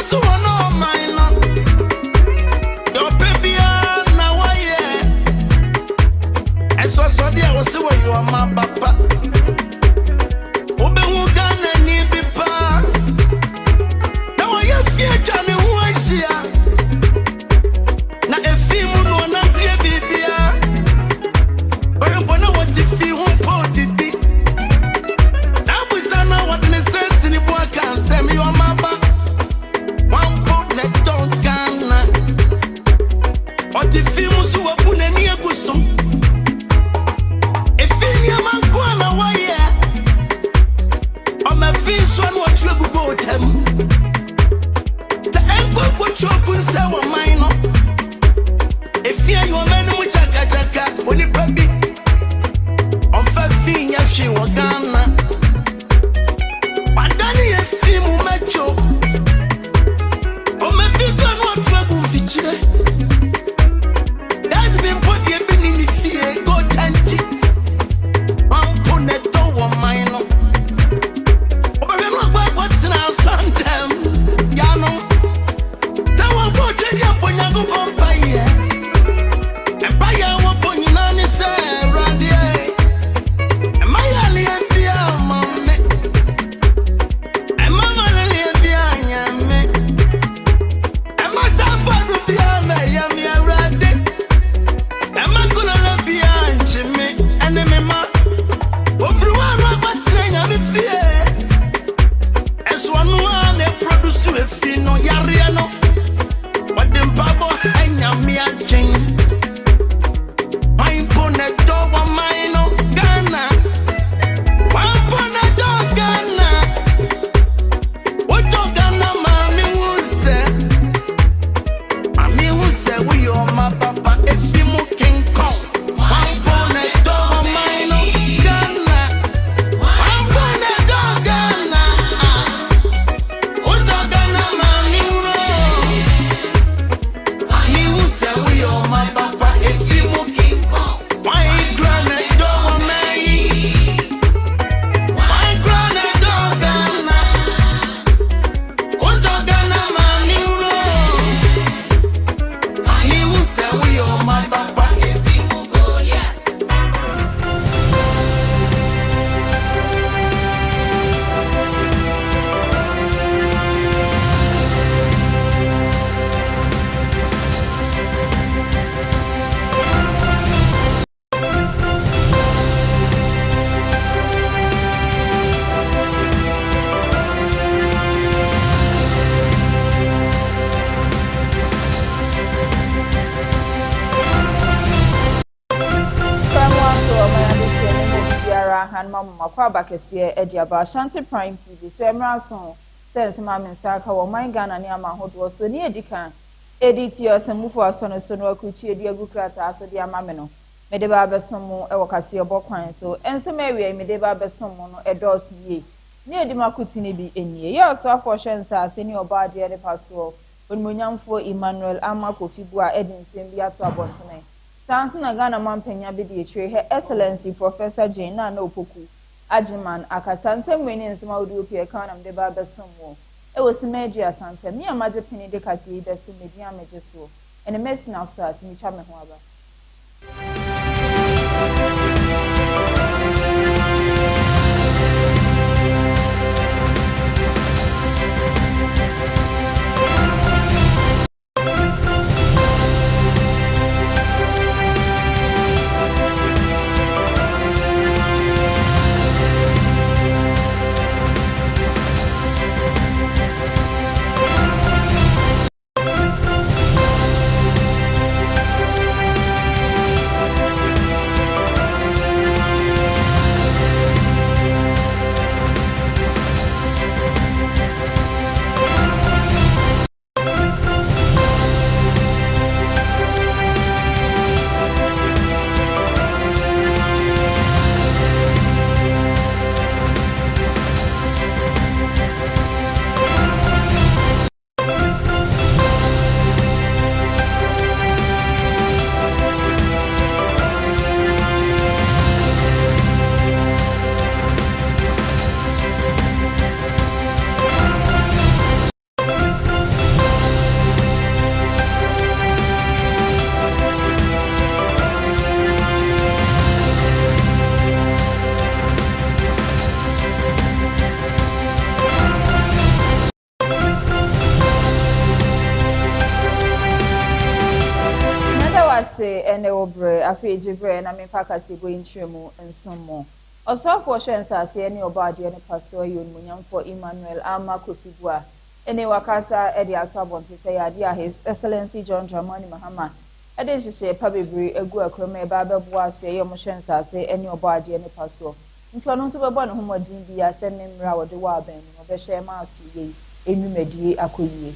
so no mine. Your baby now why yeah. And so dear was see where you are my papa. Obe ugana ni bipa. Now I fear Johnny who I see. Na efimu no na tie bibia. But you know what if you won't put it. Now we say now what necessity boy can say me your mama. One put net don't gana. What if you must have put any agusum? If you man kwana why yeah. On my face one what you go them. The enko go chop and say what mine. If you are man with chaka when you baby. On fait fin she wa Ghana. Badani e fi mu mecho. O me fi so no tragu fichire. That's been put ye bin in the fie go tanti. Am pone do wo mine. O be no gba what na santem. Ya no. Ta wo bo je dia ponya go bomba ye. E ba ya wo ponyina ni se rande. Kaseɛbɔ ediaba ASHANTI Prime TV so emraso sense ma mensaka wo man Ghana ne ama hodo so ne edika editi osamufo asono so no akuchi edi agukrata aso de ama me no me de ba besomo e wo Kaseɛbɔ kwan so ensem awie me de ba besomo no edos yie ne edi makuti ne bi enie ye oso afo hwensa ase ne oba de ne paso onmonyamfo Emmanuel Amakofibu a edinsem bi ato abontene sanso na Ghana mampanya bi de etwe he excellency Professor Jane na opoku Ajiman akasansem weni nsema udu pie kana mde ba besomwo e wosimeji asante mi amaje pini de kasi beso media mejeso ene mesi na afsat mi twa me ho aba se ene obre afi jibre na me fa Kaseɛbɔ intremu nsomo osofo hwensa se ene obade ne paso ayo munyamfo Emmanuel Ama Kofibua ene wakasa ede ato abonte se ya dia His Excellency John Dramani Mahama ede hihye pa bebre egu akroma e ba bebo aso ye mo hwensa se ene obade ne paso nti ono nso bebo ne homodin bi ase ne mra wode wa aban no be hye ma aso ye enumedie akoyie.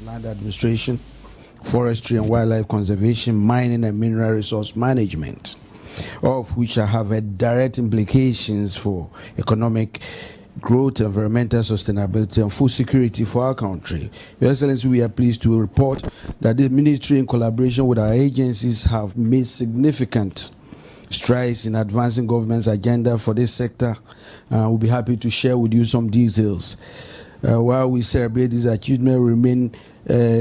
Land administration, forestry and wildlife conservation, mining and mineral resource management, all of which have direct implications for economic growth, environmental sustainability, and food security for our country. Your Excellency, we are pleased to report that the ministry, in collaboration with our agencies, have made significant strides in advancing government's agenda for this sector. We'll be happy to share with you some details. While we celebrate this achievement, we remain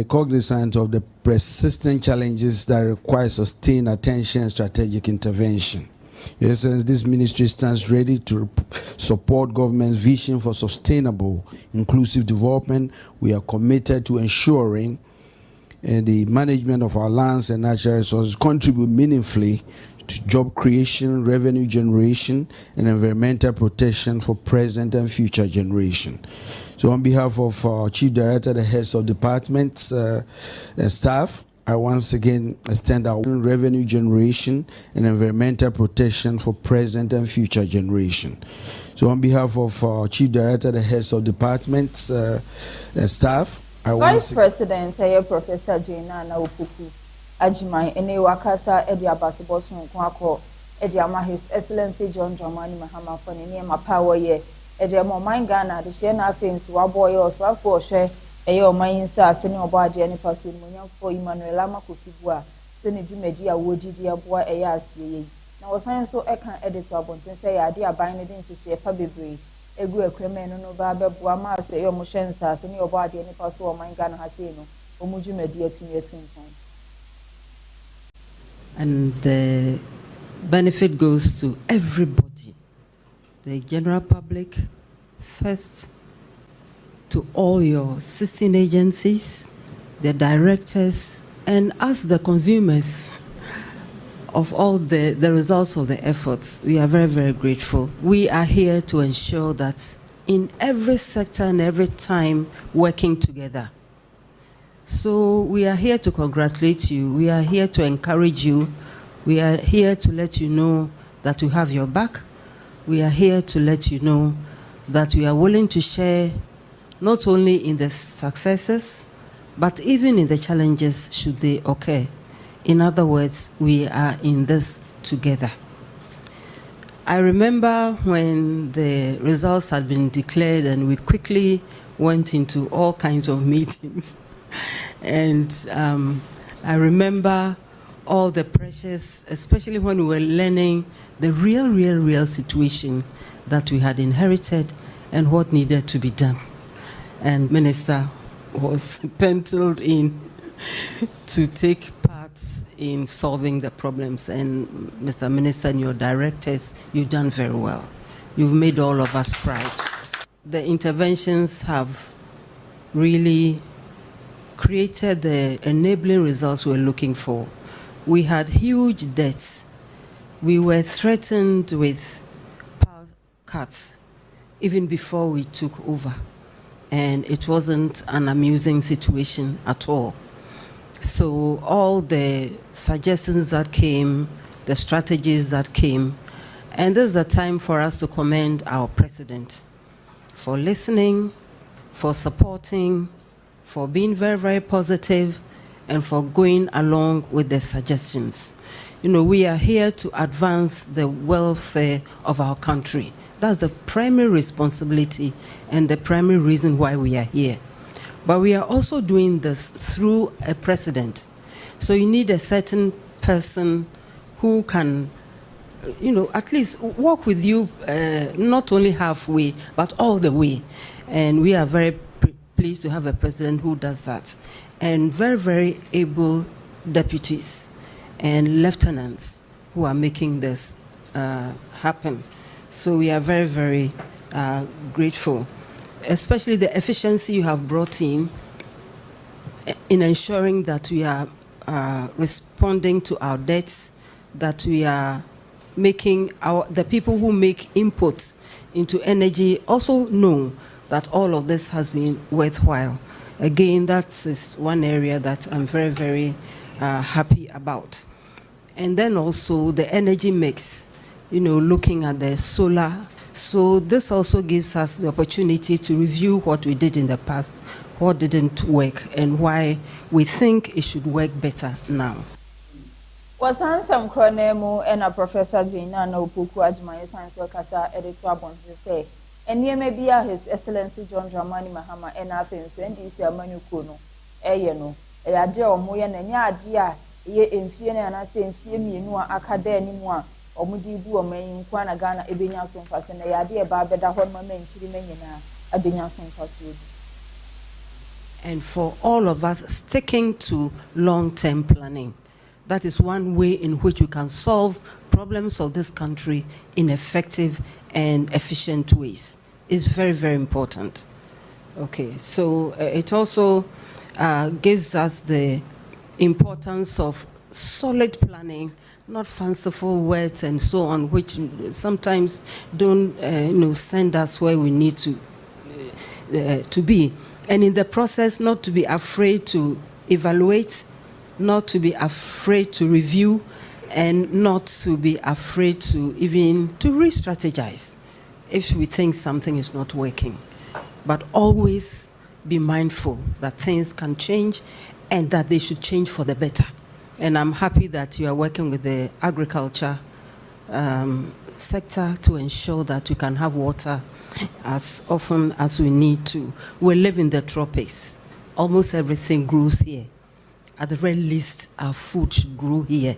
cognizant of the persistent challenges that require sustained attention and strategic intervention. Your Excellency, this ministry stands ready to support government's vision for sustainable, inclusive development. We are committed to ensuring the management of our lands and natural resources contribute meaningfully to job creation, revenue generation, and environmental protection for present and future generation. So on behalf of our Chief Director, the heads of departments, and staff, I once again extend our revenue generation and environmental protection for present and future generation. So on behalf of our Chief Director, the heads of departments, and staff, I Vice President, Professor Jena Naupuku, Ajimai, ene wakasa edi abasobosu nkwako edi ama His Excellency John Dramani Mahama for ne ma power ye edi ama man Ghana de hye na afensu waboye osafo ohwe eye oman nsa ase ne obade ne paso munyamfo Emmanuel Ama Kofibua se ne dwumadi a wodidi aboa eye asuye na wosan so eka edito abonten se ya ade aban ne den hye pa bebre egu ekreme no ba beboa ma aso eye omo hwe nsa ase ne obade ne paso oman Ghana ha se no omu dwumadi atumi atunfon. And the benefit goes to everybody, the general public, first to all your assisting agencies, the directors, and us, the consumers of all the results of the efforts. We are very, very grateful. We are here to ensure that in every sector and every time working together. So we are here to congratulate you. We are here to encourage you. We are here to let you know that we have your back. We are here to let you know that we are willing to share not only in the successes, but even in the challenges should they occur. In other words, we are in this together. I remember when the results had been declared and we quickly went into all kinds of meetings. And I remember all the pressures, especially when we were learning the real situation that we had inherited and what needed to be done. And Minister was penciled in to take part in solving the problems. And Mr. Minister and your directors, you've done very well. You've made all of us proud. The interventions have really created the enabling results we're looking for. We had huge debts. We were threatened with power cuts even before we took over. And it wasn't an amusing situation at all. So all the suggestions that came, the strategies that came, and this is a time for us to commend our president for listening, for supporting, for being very, very positive, and for going along with the suggestions. You know, we are here to advance the welfare of our country. That's the primary responsibility and the primary reason why we are here. But we are also doing this through a president. So you need a certain person who can, you know, at least walk with you, not only halfway, but all the way. And we are very pleased to have a president who does that. And very, very able deputies and lieutenants who are making this happen. So we are very, very grateful, especially the efficiency you have brought in in ensuring that we are responding to our debts, that we are making the people who make inputs into energy also know that all of this has been worthwhile. Again, that is one area that I'm very, very happy about. And then also the energy mix, looking at the solar. So this also gives us the opportunity to review what we did in the past, what didn't work, and why we think it should work better now. Wasan sam kronemu ena Professor Gina na Opoku Ajimaye Science Kasa editor abonte say enniema bia His Excellency John Dramani Mahama ena afenso ndisi amanyuko no eye no ade omoye na nya ade a ye emfie na na se emfie mienu a akada animu a omudi bu oman kwa na Ghana ebenya so mfaso na yade e ba beda ho ma manchiri manyina abenya so mfaso. And for all of us sticking to long-term planning. That is one way in which we can solve problems of this country in effective and efficient ways. It's very, very important. Okay, so it also gives us the importance of solid planning, not fanciful words and so on, which sometimes don't send us where we need to be. And in the process, not to be afraid to evaluate, not to be afraid to review, and not to be afraid to even to re-strategize if we think something is not working. But always be mindful that things can change and that they should change for the better. And I'm happy that you are working with the agriculture sector to ensure that we can have water as often as we need to. We live in the tropics. Almost everything grows here. At the very least, our food should grow here.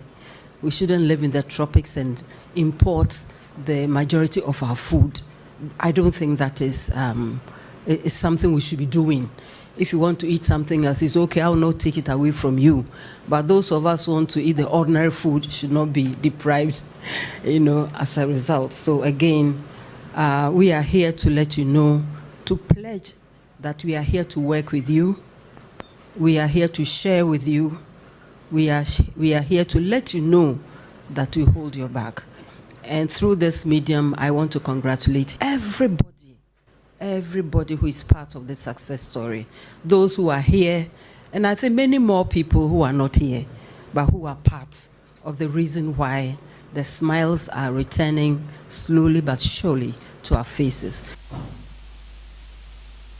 We shouldn't live in the tropics and import the majority of our food. I don't think that is something we should be doing. If you want to eat something else, it's okay, I will not take it away from you. But those of us who want to eat the ordinary food should not be deprived, as a result. So again, we are here to let you know, to pledge that we are here to work with you. We are here to share with you. We are here to let you know that we hold your back. And through this medium, I want to congratulate everybody who is part of the success story. Those who are here, and I think many more people who are not here, but who are part of the reason why the smiles are returning slowly but surely to our faces.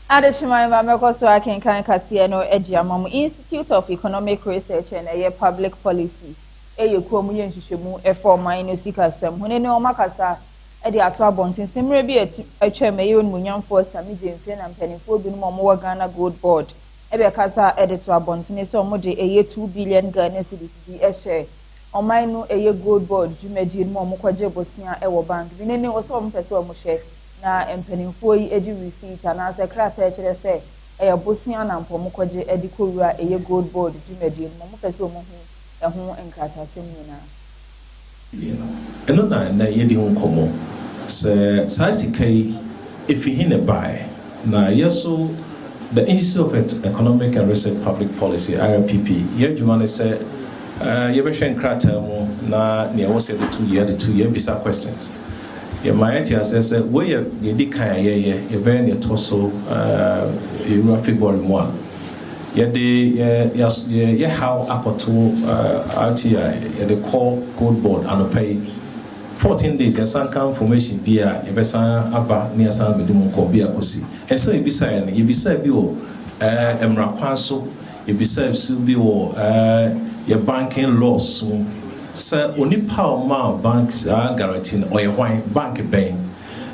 Adeshimai Mamekoso Akinkan Kaseɛbɔ Ejiamamu Institute of Economic Research and Public Policy. Kuomu yenhwehwemu for mine sikasem. Hone ne omakasa e de ato abontin semre bi atwa me yon munyamfo sami jemfie na mpanifo bi no mo Ghana Gold Board. Ebe kasa e de to abontin se omo de 2 billion Ghana cedis bi e share. Oman no Gold Board dwumadi no mo kwaje bosia e wo bank. Bi ne wo so omo pese omo share. Na empanimfo yi edi receipt ana secretary kire se bosia na mpomo kwaje edi kowura Gold Board dwumadi no mo pese omo hu enkrata semina eno na yedi hu komo se saisikai ifihine bai na yeso the Institute of Economic and Research Public Policy IRPP yedwuma ne se yebehwe enkrata mu na ne wo se the 2 year bisa questions ye might assess where ye di kan ye be ne toso February mo ye how akoto RTI the core Gold Board and pay 14 days and some information be a besan aba near san medum ko be akosi and so ebisa ye ebisa bi o emra kwanso ebisa su bi o your banking laws so only power ma banks are guaranteeing or your bank bank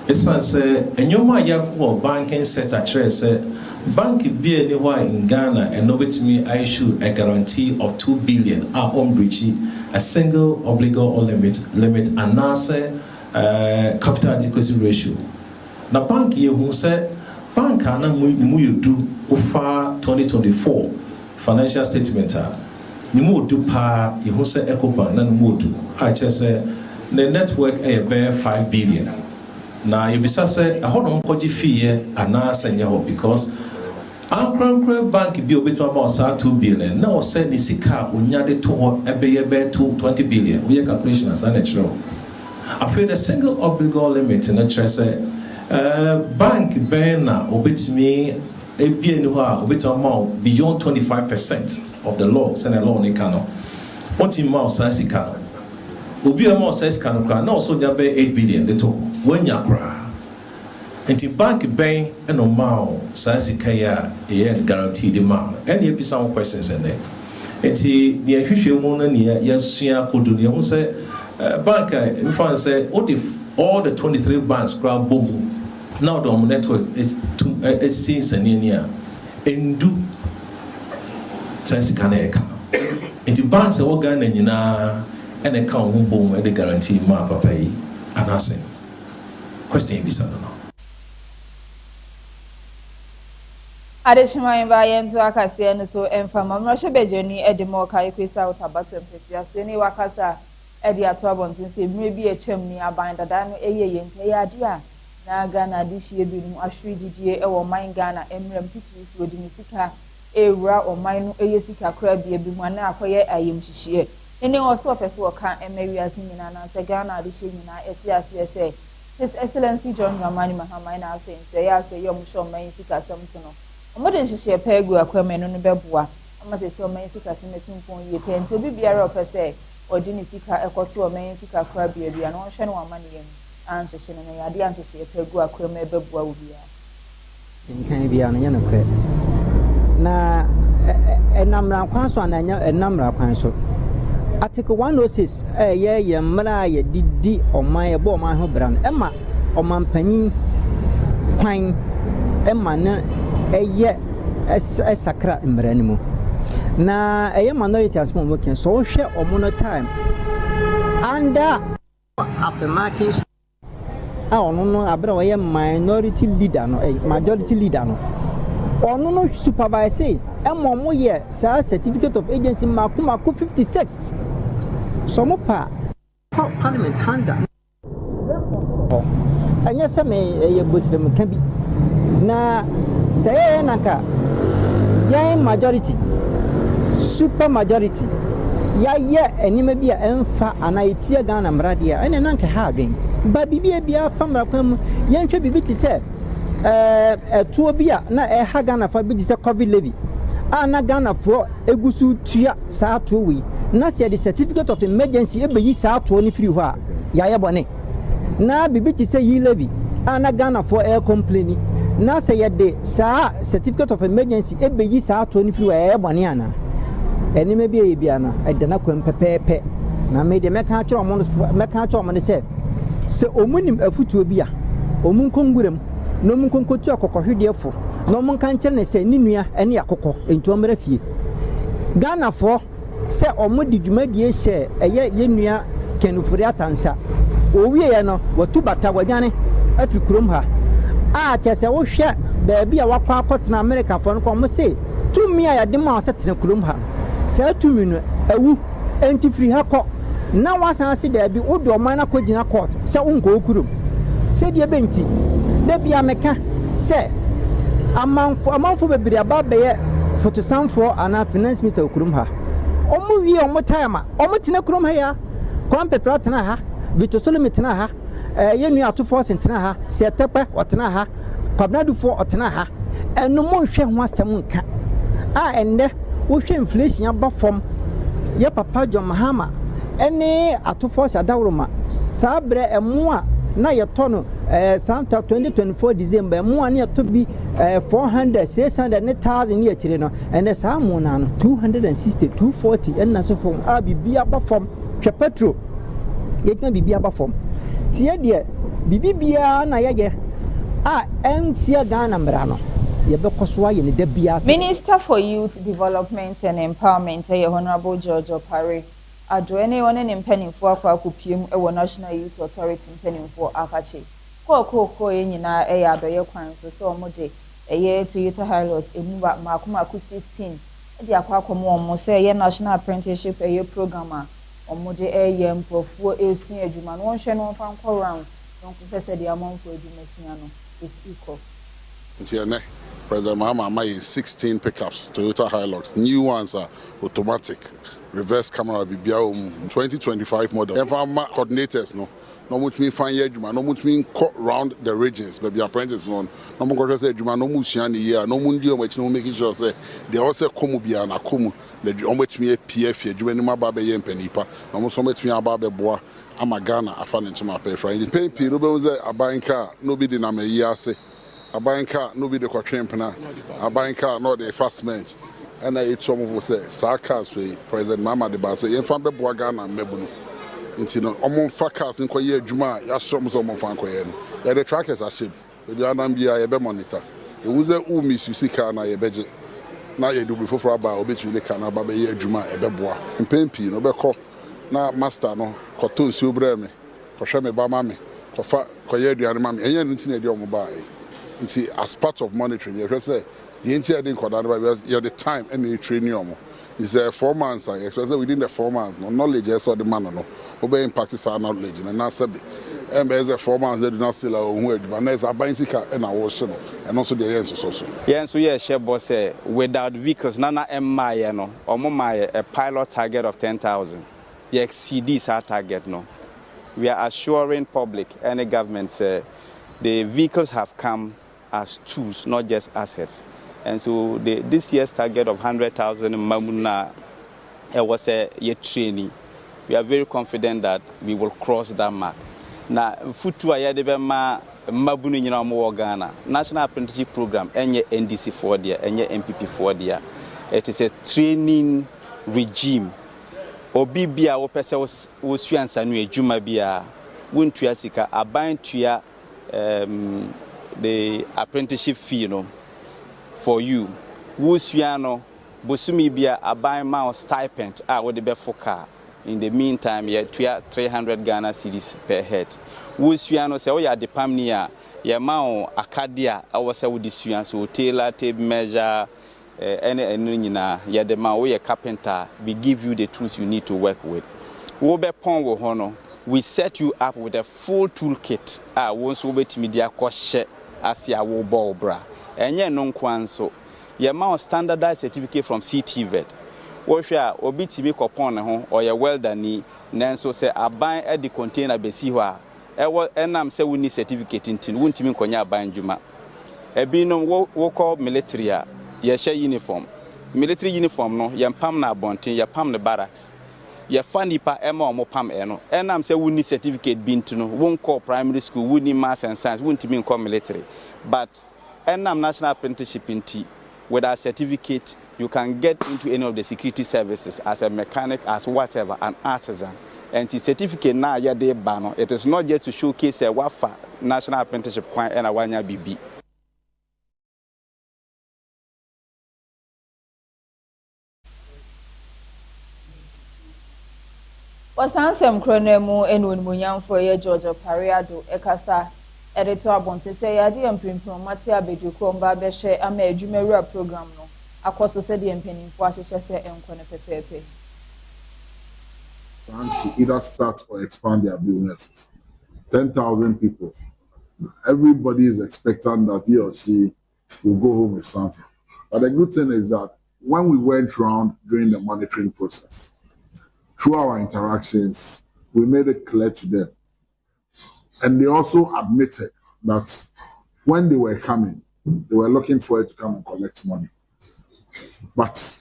it's say enyoma ya ko banking sector chere say bank be anywhere in Ghana and nobody I issue a guarantee of 2 billion on breaching a single obligor limit and NASA capital adequacy ratio. Now bank ye who said bank ana mu do over 2024 financial statement ni mu do pa ye who say Ecobank na mu do I just say the network bear 5 billion. Now you be say a hodon koji fee ana senya because Ankra bank bi obetu about 2 billion. Now say ni sika onya de to ebeye to 20 billion. We calculation as natural. I feel the single obligor limit in the bank ben na obetimi ebi enu ha obetu amount beyond 25% of the law. Say the law ni kano. What in mouth say sika. Obi amount say sika no kra. Now so there be 8 billion de to. When ya kra. And the bank bank and no mao says kaya guarantee the man. Any episode questions in there. And the official money near Yasia could do the say bank in France say all the 23 banks grab boom. Now the network is since an year and do says Kaneka. And the banks are all going and account boom and the guarantee ma papa and asking question episode. Additional environment Kaseɛbɔ so enfama mrashe bejeni edimo kai kwesa utabato empesia so ni wakasa edi ato abontin se mre bi etwam ni aban dada no eye yente ya ade a na Ghana de hie bi mu ahwere didie e wo man Ghana emrem titiri so odi misika ewura o man no eye sika kra bi mu ana akoye ayem hihie ene oso opese wo ka emawiase nyina na se Ghana de hie nyina eti ase se His Excellency John Dramani Mahama na afen so ya so yom sho man sika samso no Omoden hihie pegu akwame no beboa amase se o man sika semetumpon ye penti obi biara opese odi ni sika ekoto o man sika kra bia bia no hwe no amane yam anhihie no ya de anhihie pegu akwame beboa wo bia nkan bia no yana kre na enamra kwan so ananya enamra kwan so Article 106 ye mra ye didi oman ye bo oman ho bra no ema oman panyin kwan ema na eye sakra mra ni mu na eye minority as mo ken so hwe omono time under aftermarket ono no abra we minority leader no majority leader no ono no supervise mo ye sa certificate of agency makuma 56 so mo pa parliament hanza anya se me ye bosrem kan bi na say naka ya majority super majority ya enima bi a emfa ana etie Ghana mrade a ene nanka ha adwen ba bibia bia famra kwam yenhwe bibi ti se etuo bi a na ha Ghana fa bi ti se covid levy ana Ghana for egusu tua saa to we na se the certificate of emergency ebeyi saa to ni free ho a ya ye bone na bibi ti se yi levy ana Ghana for air complaining na se ye de saa certificate of emergency ebeyi saa to ni free ho ya bone ana enime bi e bia na edana kwam pepepe na me de meka kire omo ne se omunim afutuo bi a omun kongurem no mun konkotu akokohwedefo no mun kan kire ne se ninua ene akokọ entomra fie Ghana for se omo di dwumadie hye eye yenua kenufuri atansa owie ye no watu bata wadwane afi kurom ha a chese wo hwe ba bia wakwa akotena America for no ko se tumi a yade ma setena kurom ha se tumi no awu enti free ha ko na wasan se da bi odo man na kogina court se unko kurom se die benti da bia meka se amanfo bebiri ababe ye fotosanfo ana finance minister kurom ha omo wi omo time omo tena kurom ha ya kwampe pratena ha Vito Solomon tena ha yenu atofo sentena ha se tepe otena ha kwabnadufo otena ha eno mo hwe ho asem nka a ende wo hwe inflation aba fom ye papa John Mahama ene atofo sadawroma sabre emo a na ye tono Santa 2024 December emo ani to bi 400 600 ne 1000 ye kire no ene sa mo na no 260 240 enna so fom a bibia aba fom hwe petrol yekna bibia aba fom tie de bibia na yeye a entia Ghana mbra no ye be koso aye ne da bia Minister for Youth Development and Empowerment Honorable George Opare adwene wone ne mpanimfo akopiem e wo National Youth Authority mpanimfo akache ko nyina e ya doye kwan so omode eye Toyota Hilux emuba makomaku 16 e dia akomo omo se ye National Apprenticeship program a omode eye mprofuo esu adwuma no wonhwe no fa nko rounds no pese dia amanfo adwuma sua no is equal nti ene President Mahama is 16 pickups, Toyota Hilux. New ones are automatic, reverse camera, BBA 2025 model. If I'm coordinators, no much mean fine year, no much mean cut round the regions, but the apprentices no much say Juma, no much year, no mundio, which no making sure say they also come be an akumu, the much me a PF, you any my baby and penipa, no much me a baby boy, I'm a Ghana, I found into my pay friend. Paying people, no a buying car, nobody na me year say. A buying car, nobody the train a buying car, not the investment. And I some of us say, Sarkas, President Mama de Basse, and Fambe Boagana and Mebuno. Intino, among factors in Koye Juma, Yashom Zomo Fankoyen. The trackers are ship, the Anambia, a monitor. It was a Umis, you see, can I a budget. Now you do before for about which we can about a year Juma, a bebois. In Pempi, no beco, now master, no, Cotton Subreme, Koshame Bamami, Koye Dianamami, and you didn't see a mobile. As part of monitoring, you say the entire thing you're the time and the training. It's 4 months. I say within the 4 months, no knowledge is what the man no. Obey practice our knowledge, and now said, and there's 4 months they do not still our word, but there's a bicycle and our ocean, and also the answers also. Yes, so yes, Shebo say without vehicles, Nana M. no, or Mama a pilot target of 10,000. The exceeds our target no. We are assuring public and the government say the vehicles have come as tools, not just assets. And so this year's target of 100,000 Mamuna was a year training. We are very confident that we will cross that mark. Now, Futu Ayadebema Mabuni Yinamu Ghana, National Apprenticeship Program, and NDC 4 year, and MPP 4 year. It is a training regime. Obibia, Opesa was Sanu, Jumabia, Wuntuasika, Abantuya. The apprenticeship fee for you. Wusiano, Busumi bia a buy mouse stipend would be for car. In the meantime, you 300 Ghana cedis per head. Wusiano say, oh, yeah, the Pamnia, Yamao, Acadia, I was a wood so tailor, tape measure, any the Mao, a carpenter, we give you the tools you need to work with. Wobe Pongo Hono. We set you up with a full toolkit. Once we wait media koshe as ya wo ball bra. Enye non kwanso. Yama standardized certificate from CTVET. Wo hwa obi timi kopon ne ho or ya welder ni nanso se aban e the container besi ho a ewo enam se woni certificate ntin wontimi nkonya aban djuma. Ebi no wo call military a ye share uniform. Military uniform no ye pam na abonten ye pam ne barracks. Ye funny pa ema omo pam eno enam say we need certificate bintu no won call primary school we need maths and science won timi call military but enam national apprenticeship inti with our certificate you can get into any of the security services as a mechanic as whatever an artisan and the certificate na ya dey bano it is not just to showcase a wafa national apprenticeship kwan and awanya bibi. Wasansem kronemu enu munyanfo ye George Pariado ekasa editor abonte say yade emprimpro Matia Bejuko mba behwe ama adwumawura program no akoso se de empanimfo ahyehye se enko ne pepepe. To either start or expand their businesses. 10,000 people. Everybody is expectant that he or she will go home with something. But the good thing is that when we went around during the monitoring process, through our interactions, we made it clear to them. And they also admitted that when they were coming, they were looking for it to come and collect money. But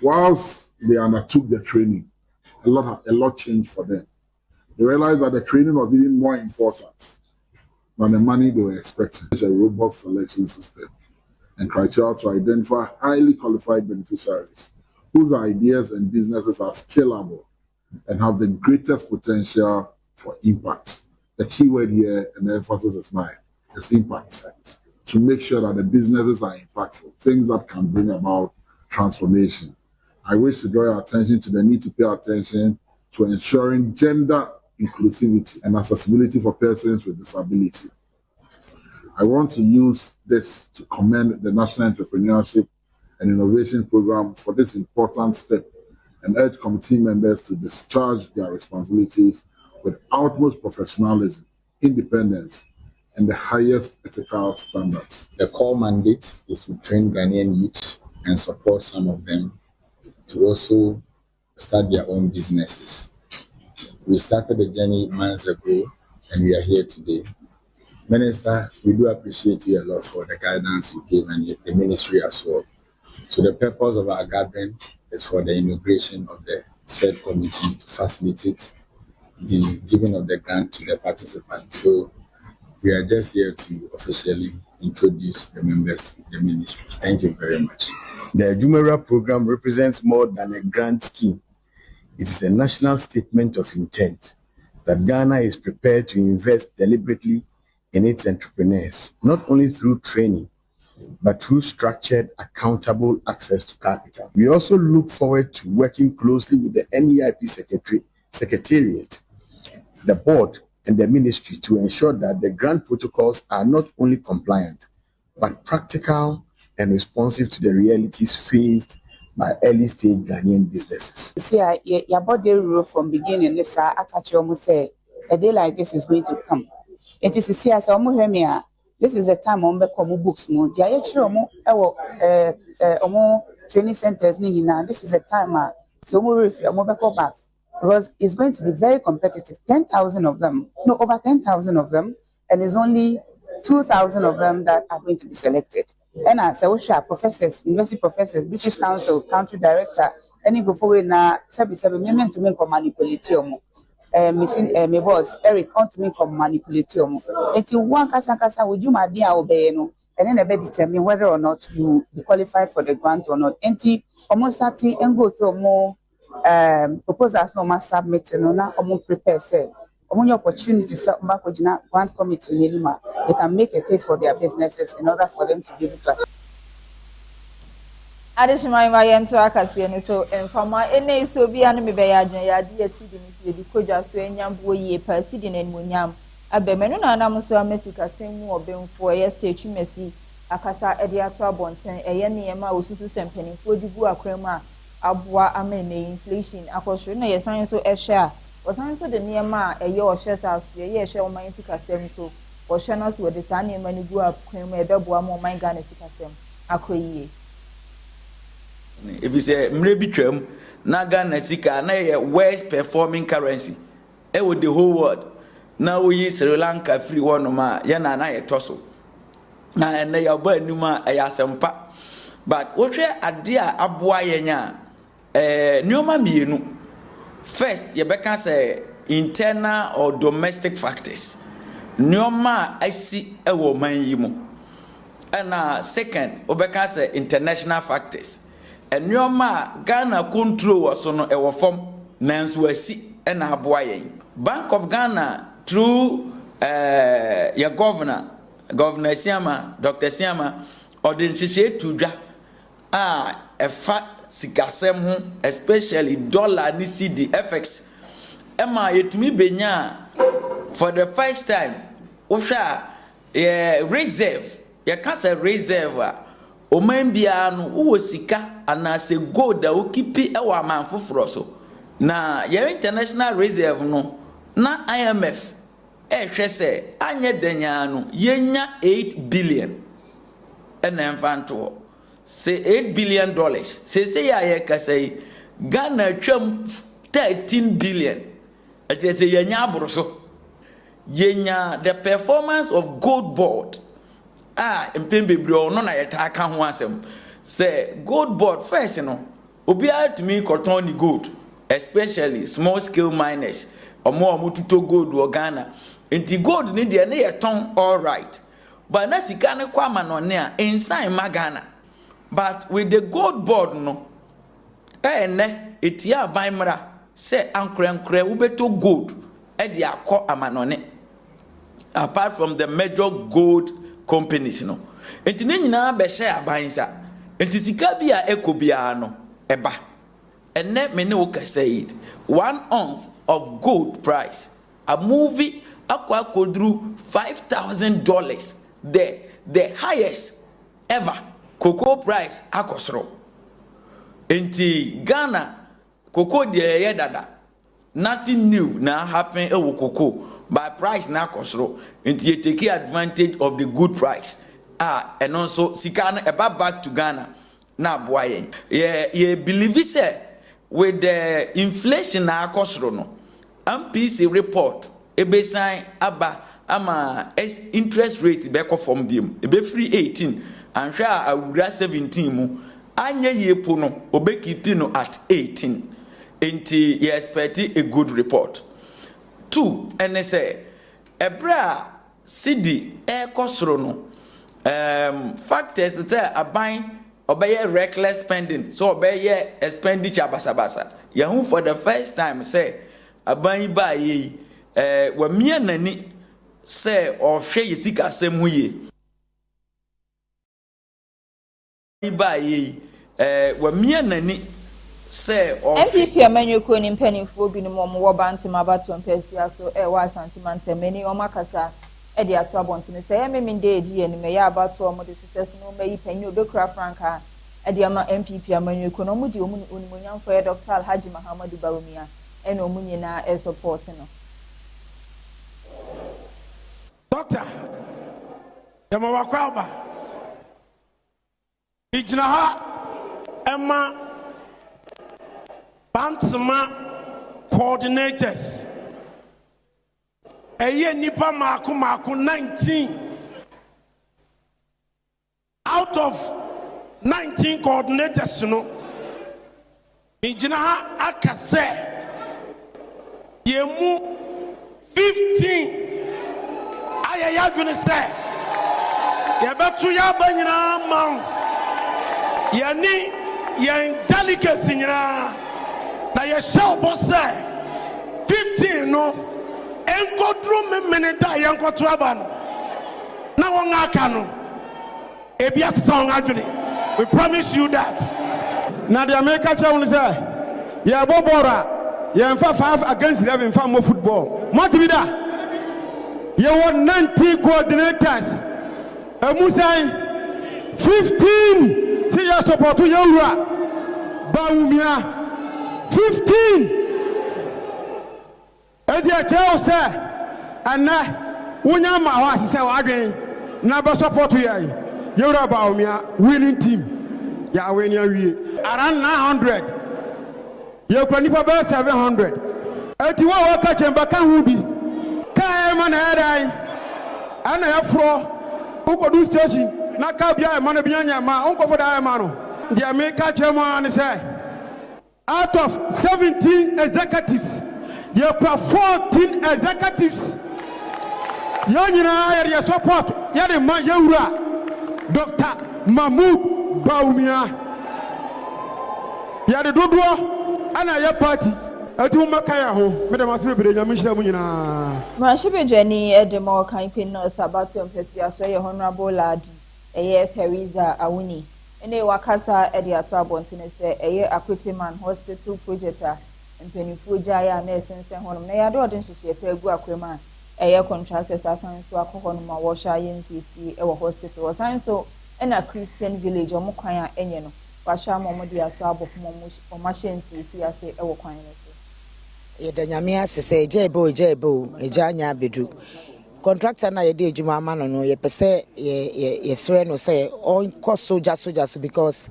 whilst they undertook the training, a lot changed for them. They realized that the training was even more important than the money they were expecting. It's a robust selection system and criteria to identify highly qualified beneficiaries whose ideas and businesses are scalable and have the greatest potential for impact. The key word here, and the emphasis is mine, is impact. To make sure that the businesses are impactful, things that can bring about transformation. I wish to draw your attention to the need to pay attention to ensuring gender inclusivity and accessibility for persons with disability. I want to use this to commend the National Entrepreneurship and Innovation Program for this important step and urge committee members to discharge their responsibilities with utmost professionalism, independence, and the highest ethical standards. The core mandate is to train Ghanaian youth and support some of them to also start their own businesses. We started the journey months ago and we are here today. Minister, we do appreciate you a lot for the guidance you gave and the ministry as well. So the purpose of our gathering is for the inauguration of the said committee to facilitate the giving of the grant to the participants. So we are just here to officially introduce the members to the ministry. Thank you very much. The Jumera program represents more than a grant scheme. It is a national statement of intent that Ghana is prepared to invest deliberately in its entrepreneurs, not only through training, but through structured, accountable access to capital. We also look forward to working closely with the NEIP Secretariat, the board, and the ministry to ensure that the grant protocols are not only compliant, but practical and responsive to the realities faced by early-stage Ghanaian businesses. See, your body rule from beginning, this I catch you almost say a day like this is going to come. It is a see as almost this is the time on become books more. The training centers now. This is the time so more back because it's going to be very competitive. 10,000 of them, no over 10,000 of them, and it's only 2,000 of them that are going to be selected. And as I professors, university professors, British Council, country director, any go forward now, 77 million to make a manipulation. Missing my boss Eric want to make a manipulation. Until one kasa would you my dear obey no, and then a bed determine whether or not you be qualified for the grant or not. Until almost 30 and go through more proposals no mass submit no na almost prepare say. Only opportunity to back with grant committee they can make a case for their businesses in order for them to be able to. Adishima Mayanto Akasia so informa ene so bia no mebe ya adwen ya de asidi ni se di kodwa so enyambo ye pa asidi na munyam abemenu na anam so amesika semu obemfo ye se twumesi akasa ede ato abonten eye ne ma osusu sempanifo digu akwam a aboa amene inflation akosoro na yesan so ehwe a osan so de ne ma eye ohwe sa so ye ehwe oman sika sem to ohwe na so de sa ne ma ni gu akwam ebeboa mo oman Ghana sika sem akoyiye. If you say mrebitwam na Ghana sika na ye worst performing currency with the whole world now we Sri Lanka free one ma ya na ye toso na ene ya ba anuma ya sempa but what we ade a aboa ye nya nyoma mienu first ye beka say internal or domestic factors nyoma asi ewo man yi mu and second obeka say international factors. And your Ghana control was on a form nansu asi and aboye. Bank of Ghana through your governor Siama, Dr. Siama, or the Chiche Tuja a fat sikasem, especially dollar ni CD FX. Emma it me benya for the first time. Osha reserve, you can't say reserve. Oman bia no wo sika anase gold da okipi e wa man foforo so na your international reserve no na IMF e hwe se anye danya no yenya 8 billion and enfanto say $8 billion say ya ye ka say Ghana twam 13 billion e say yenya abroso yenya the performance of gold board mpembe bro no na yeta aka ho asem say gold board first no obi to me cotton ni gold especially small scale miners omo tuto gold wo Ghana enti gold ni de na yeton all right but na sika ne kwa ma no ne a inside Ghana but with the gold board no ene etia ban mra say ankrenkre wo beto gold e de akọ amanone apart from the major gold companies no enti ne nyina be share abansa enti sika bia ekobia no eba enne me ne wo kasai 1 ounce of gold price a movie akwa kodru $5,000 the highest ever cocoa price akosro enti Ghana cocoa de ye dada nothing new na happen ewo cocoa by price na kosoro nti you take advantage of the good price and also sika no eba back to Ghana na aboa yen ye believe say with the inflation na kosoro no MPC report ebesan aba ama interest rate be ko from biem ebe free 18 and hwe awura 17 mu anya yepo no obekipi no at 18 nti you expect a good report. 2 and say ebra city kosoro no factors say aban obey reckless spending so obey expenditure basabasa yahu for the first time say aban ba yi wa mia nani say ohwe yesika asem hu ye ba yi wa mia nani say MPP amanyuko ni mpanimfo bi no mo wo bantim abatu mpesua so wa Ashanti mantemeni o makasa e de ato abontene say me de edi eni me ya abatu o mo de success no me yi panyi obekura franka e de ama MPP amanyuko no mo di onimonyamfo e Dr. Alhaji Muhammadu Bawumia e no mo nyina e support no Doctor yama wakwaba ijnaha emma Bantsma coordinators. Eye nipa maku 19. Out of 19 coordinators, no. Mijina akase. Yemu 15. Ayaya juni se. Yebetu ya banyina ma. Yani yen delicacy nyina. Na ye shall boss 15 no enko drum meneda ye enko to aba no na won aka no ebi asesa on adwene we promise you that na the America chaun say ye bobora ye mfa 5 against 11 mfa mo football mo tibi da ye won 90 coordinators emusai 15 see your support to Yewura Bawumia 15. Edia tell say ana wonya ma ho asese wadwen na be support yai Yewura Bawumia winning team ya weni awie around 900 ye kwa nipa be 700 eti wo ka chemba kan hu bi ka e ma na edai ana ya fro ukodu station na ka bia e ma na bianya ma unkofo da e ma no dia me ka chemo an say out of 17 executives, you have 14 executives. You support. You Yewura Dr. Mahmoud Bawumia. You the Dodo and your party. Mwashibe Jenny Edemo Kaipin North about to Impesia, so your honorable lad, Teresa Awuni. Ene wakasa edi atwa bontene se eye Akwete Man Hospital project a mpanifo jaya na esense honom na yade odin hihye pa egu akwema eye contractors asan so akọhọ ma wo sha yensisi e wo hospital asan so na Christian village omo kwan a enye no wa sha mo de aso abofo mo machensisi ase e wo kwan no so ye danyame asese jebo ejanya bedu contractor na yede ejuma amano no ye pese ye sre no say on cost soldier because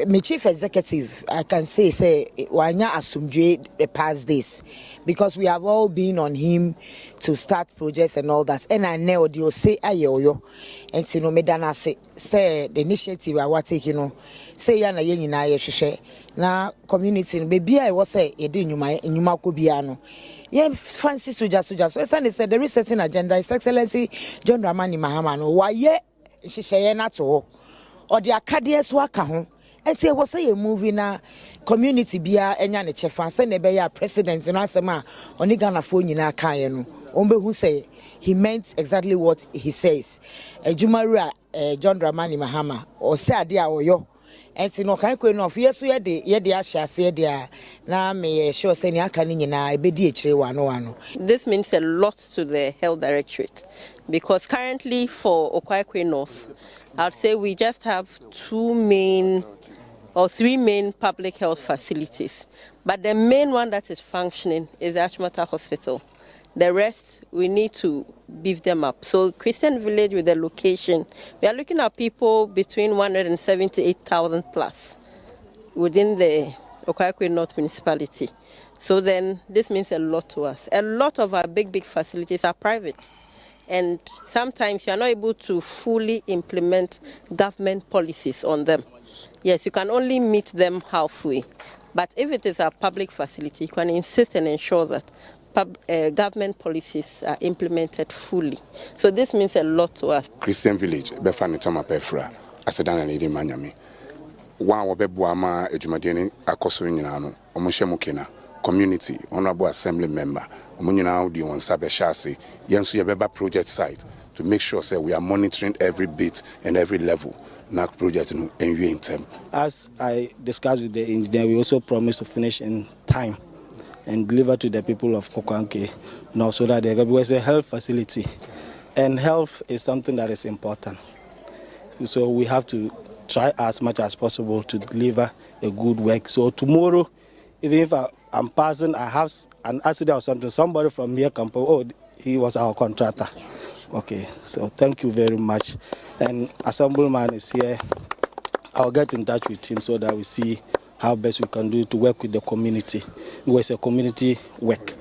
my chief executive I can say wanya asumdwe the past days because we have all been on him to start projects and all that and I know you say ayoyo and no medana say the initiative I was taking no say ya na ye nyina ye hwehwe na community baby I was say ye de nyuma ko bia no ye fancy soldier so Sunday said there is certain agenda His Excellency John Dramani Mahama no why ye hyehyeye na to or the acadians waka ho enti was say a movie na community bia enya ne chefa say na be ya president no asema oni Ghana fo nyina kan ye no onbehu say he meant exactly what he says Ejumari John Dramani Mahama or say ade a oyo enti no kan kwe no yeso ye de ahyase de na me sure say ni aka ni nyina ebedi ekire wano. This means a lot to the health directorate because currently for Okwaikwe North I'd say we just have 3 main public health facilities, but the main one that is functioning is the ASHANTI Hospital. The rest, we need to beef them up. So Christian Village with the location, we are looking at people between 178,000 plus within the Okayakwe North Municipality. So then this means a lot to us. A lot of our big facilities are private. And sometimes you are not able to fully implement government policies on them. Yes, you can only meet them halfway. But if it is a public facility, you can insist and ensure that government policies are implemented fully. So this means a lot to us. Christian Village, Befani Toma Pefra, Asedana Lady Manyami. One Wabebuama, Ejumadini, Akosuinano, Omushamukina, community, honorable assembly member, Omunina Audio and Sabeshasi, Yansu Yabeba project site to make sure say, we are monitoring every bit and every level. Project in term. As I discussed with the engineer, we also promised to finish in time and deliver to the people of Kokwanke, so that there was a health facility, and health is something that is important. So we have to try as much as possible to deliver a good work. So tomorrow, even if I'm passing, I have an accident or something, somebody from here can put, oh, he was our contractor. Okay, so thank you very much. And Assemblyman is here. I'll get in touch with him so that we see how best we can do to work with the community. It was a community work.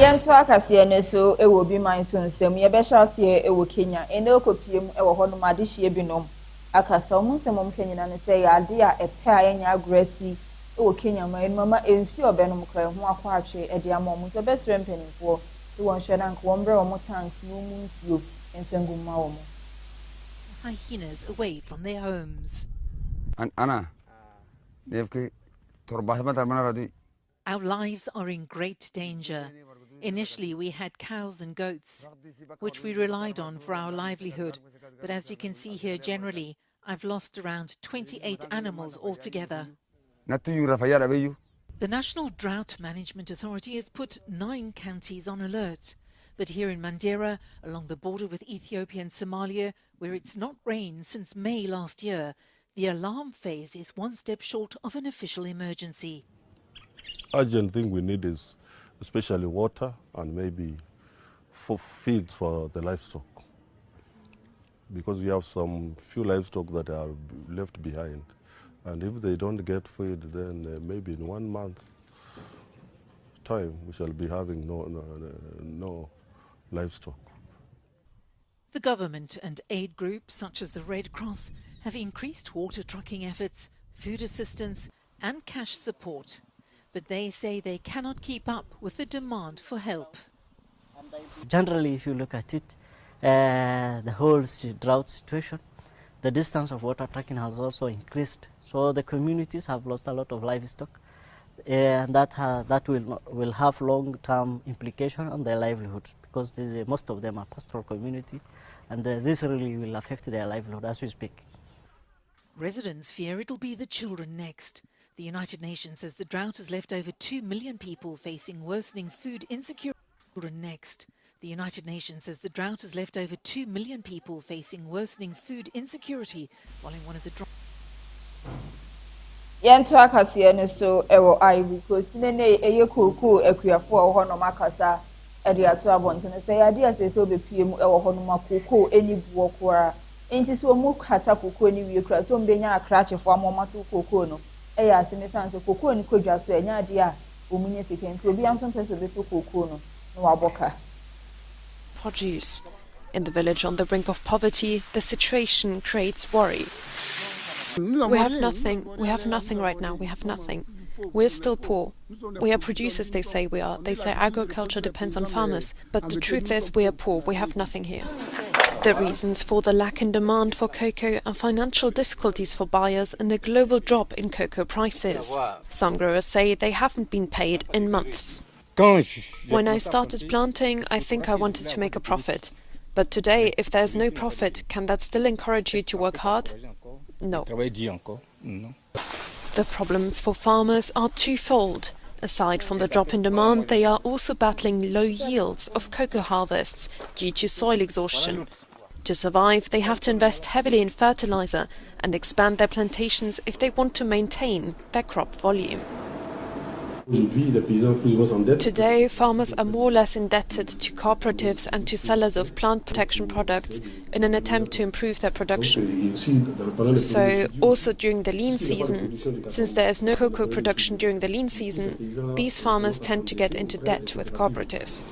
Yenso akase ne so ewo bi man so nsem ye be hyase ewo Kenya ene okopiem ewo hono ma de hye binom akasa omo nsem om Kenya ne se ya ade a epe a yenya agresi ewo Kenya ma enu mama ensu obenom kra ho akwa atwe ede ama omo so be sere mpanimfo to won hwe na nka won bre omo tanks no mu nsuo enfengu ma omo hyenas away from their homes. Anna devke torba hema mana radi. Our lives are in great danger. Initially, we had cows and goats, which we relied on for our livelihood. But as you can see here, generally, I've lost around 28 animals altogether. The National Drought Management Authority has put 9 counties on alert. But here in Mandera, along the border with Ethiopia and Somalia, where it's not rained since May last year, the alarm phase is one step short of an official emergency. Urgent thing we need is especially water and maybe for feeds for the livestock, because we have some few livestock that are left behind, and if they don't get feed, then maybe in 1 month time we shall be having no livestock. The government and aid groups such as the Red Cross have increased water trucking efforts, food assistance and cash support. But they say they cannot keep up with the demand for help. Generally, if you look at it, the whole drought situation, the distance of water trucking has also increased. So the communities have lost a lot of livestock, and that will have long-term implication on their livelihood, because most of them are pastoral community, and this really will affect their livelihood as we speak. Residents fear it'll be the children next. The United Nations says the drought has left over 2 million people facing worsening food insecurity. Next, the United Nations says the drought has left over 2 million people facing worsening food insecurity following one of the droughts. Yento akase ne so ewo Ivory Coast ne eye koko akuafo ho no makasa ede ato abonte se ya dia se obepie mu ewo ho no makoko eni buo kora enti so mu kata koko ni wie kra so mbenya akrachefo amomato koko no eya aseme sanse koko ni kodwa so enya ade a omunye sekenti obi anso peso beto koko no no waboka. Produce. In the village on the brink of poverty, the situation creates worry. We have nothing. We have nothing right now. We have nothing. We're still poor. We are producers, they say we are. They say agriculture depends on farmers. But the truth is we are poor. We have nothing here. The reasons for the lack in demand for cocoa are financial difficulties for buyers and a global drop in cocoa prices. Some growers say they haven't been paid in months. When I started planting, I think I wanted to make a profit. But today, if there's no profit, can that still encourage you to work hard? No. The problems for farmers are twofold. Aside from the drop in demand, they are also battling low yields of cocoa harvests due to soil exhaustion. To survive, they have to invest heavily in fertilizer and expand their plantations if they want to maintain their crop volume. Today, farmers are more or less indebted to cooperatives and to sellers of plant protection products in an attempt to improve their production. So, also during the lean season, since there is no cocoa production during the lean season, these farmers tend to get into debt with cooperatives.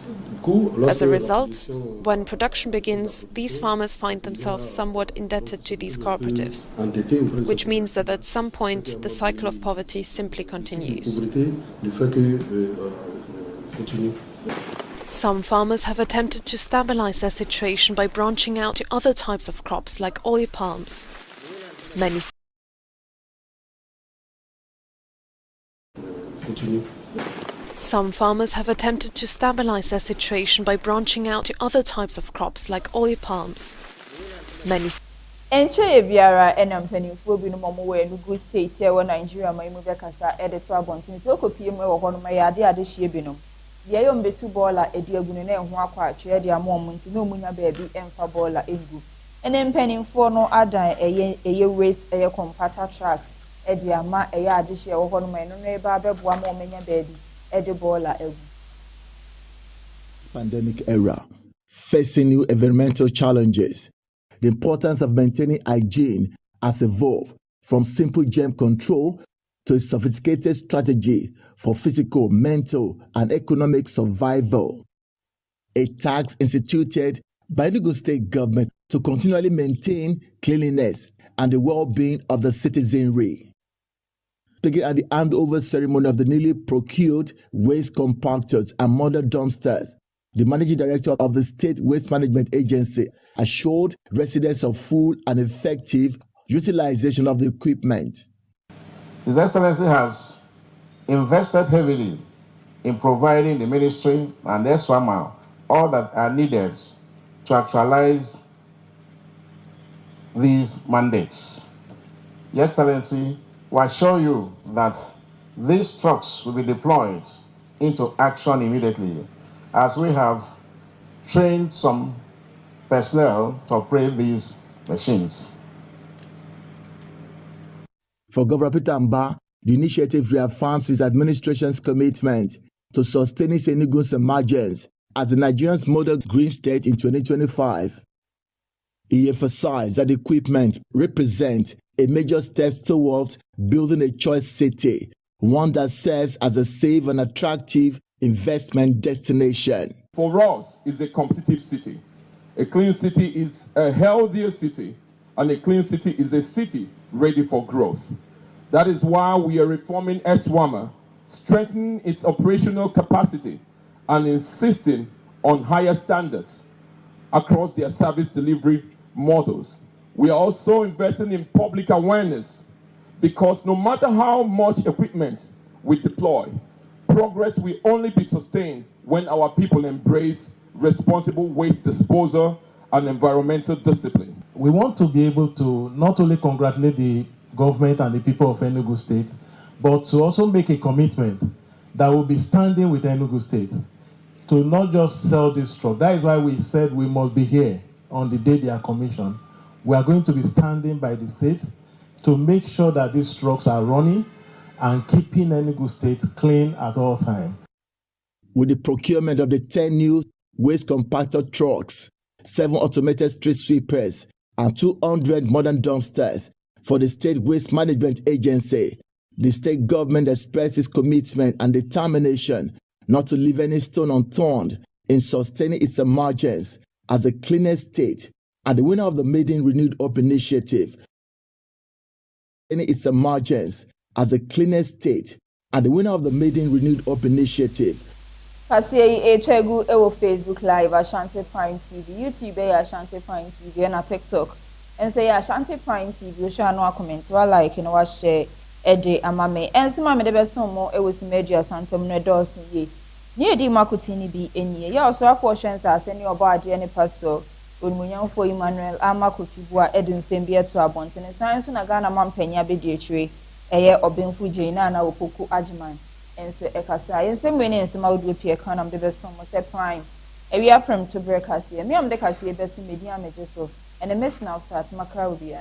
As a result, when production begins, these farmers find themselves somewhat indebted to these cooperatives, which means that at some point the cycle of poverty simply continues. Some farmers have attempted to stabilize their situation by branching out to other types of crops like oil palms. Some farmers have attempted to stabilize their situation by branching out to other types of crops like oil palms. Enche biara enampanifo bi no momo Enugu state e wo Nigeria mai mu bekasa e de to abontin so kopie mu e wo hono mai ade hie bi no ye yom betu bola edi agunu na eho akwa atwe de amom nti na omunya ba bi emfa bola egu enempanifo no adan eye waste eye compactor trucks e de ama eye ade hie wo hono mai no no e ba beboa ma omenya ba bi e de bola egu. Pandemic era, facing new environmental challenges. The importance of maintaining hygiene has evolved from simple germ control to a sophisticated strategy for physical, mental, and economic survival. A task instituted by the Enugu State government to continually maintain cleanliness and the well-being of the citizenry. Speaking at the handover ceremony of the newly procured waste compactors and modern dumpsters, the managing director of the State Waste Management Agency assured residents of full and effective utilization of the equipment. His Excellency has invested heavily in providing the ministry and SWAMA all that are needed to actualize these mandates. Your Excellency, we assure you that these trucks will be deployed into action immediately, as we have trained some personnel to operate these machines. For Governor Peter Mba, the initiative reaffirms his administration's commitment to sustaining Enugu's emergence as the Nigerian's model green state in 2025. He emphasized that the equipment represents a major step towards building a choice city, one that serves as a safe and attractive investment destination. For us, it's a competitive city. A clean city is a healthier city, and a clean city is a city ready for growth. That is why we are reforming SWAMA, strengthening its operational capacity, and insisting on higher standards across their service delivery models. We are also investing in public awareness, because no matter how much equipment we deploy, progress will only be sustained when our people embrace responsible waste disposal and environmental discipline. We want to be able to not only congratulate the government and the people of Enugu State, but to also make a commitment that will be standing with Enugu State to not just sell this truck. That is why we said we must be here on the day they are commissioned. We are going to be standing by the state to make sure that these trucks are running and keeping Enugu State clean at all times. With the procurement of the 10 new waste compactor trucks, 7 automated street sweepers, and 200 modern dumpsters for the State Waste Management Agency, the state government expressed its commitment and determination not to leave any stone unturned in sustaining its emergence as the cleanest state and the winner of the Maiden Renewed Hope initiative its emergence as the cleanest state and the winner of the Maiden Renewed Hope Initiative. Kaseɛbɔ Echegu ewo Facebook Live Ashanti Prime TV, YouTube Ashanti Prime TV, and TikTok. And say Ashanti Prime TV, we shall no comment, wa like, and wa share. Ede amame ensima me de beso mo e wosi media santem no dɔɔso ye ni edi makotini bi enie ya oso afo hwensa aseni obo ade ne paso onmunyamfo Emmanuel Amakofibua edi nsem bi eto abontene san so na Ghana mampanya be di atwire eye obenfu jeina na opoku agyeman enso ekasa yensem we ne ensima odu pie kanam de beso mo se prime ewia Premotobre Kaseɛ me am de Kaseɛ beso media meje so and the mess now start makra obia.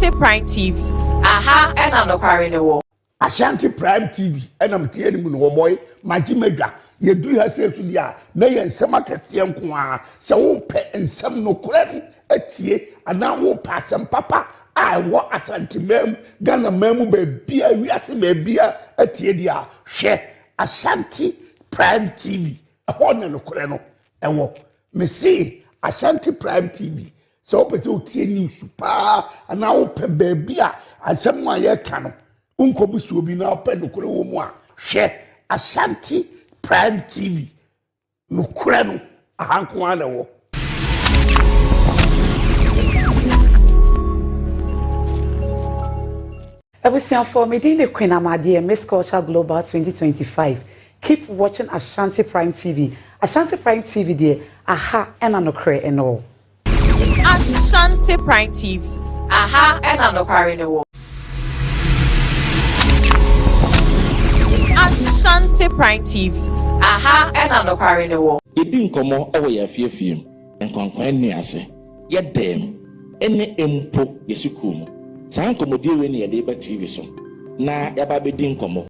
Ashanti Prime TV. Aha, and I'm not carrying the wall. Ashanti Prime TV, and I'm telling you, no boy, my Jimaga, you do yourself to the air, nay and some Cassian Kwa, so pet and some no credit, a tea, and now will pass some papa. I want Ashanti mem, Ghana memo baby, we are some baby, a tea, share Ashanti Prime TV, a honor no creno, and walk. Me see Ashanti Prime TV. So people tie news pa and now pe baby and someone here can unko busu obi na pe no kure wo mu a hwe Ashanti Prime TV no kure no ahanko ana wo Ebusian for me the Queen Amadi Miss Culture Global 2025. Keep watching Ashanti Prime TV. Ashanti Prime TV there aha and anokre and all. Ashanti Prime TV. Aha, and I'm not carrying the wall. Ashanti Prime TV. Aha, and I'm not carrying the wall. You didn't come out over your fear and conquer me as yet them any empo yesukum. San come deal when your labor TV so. Na yababi didn't come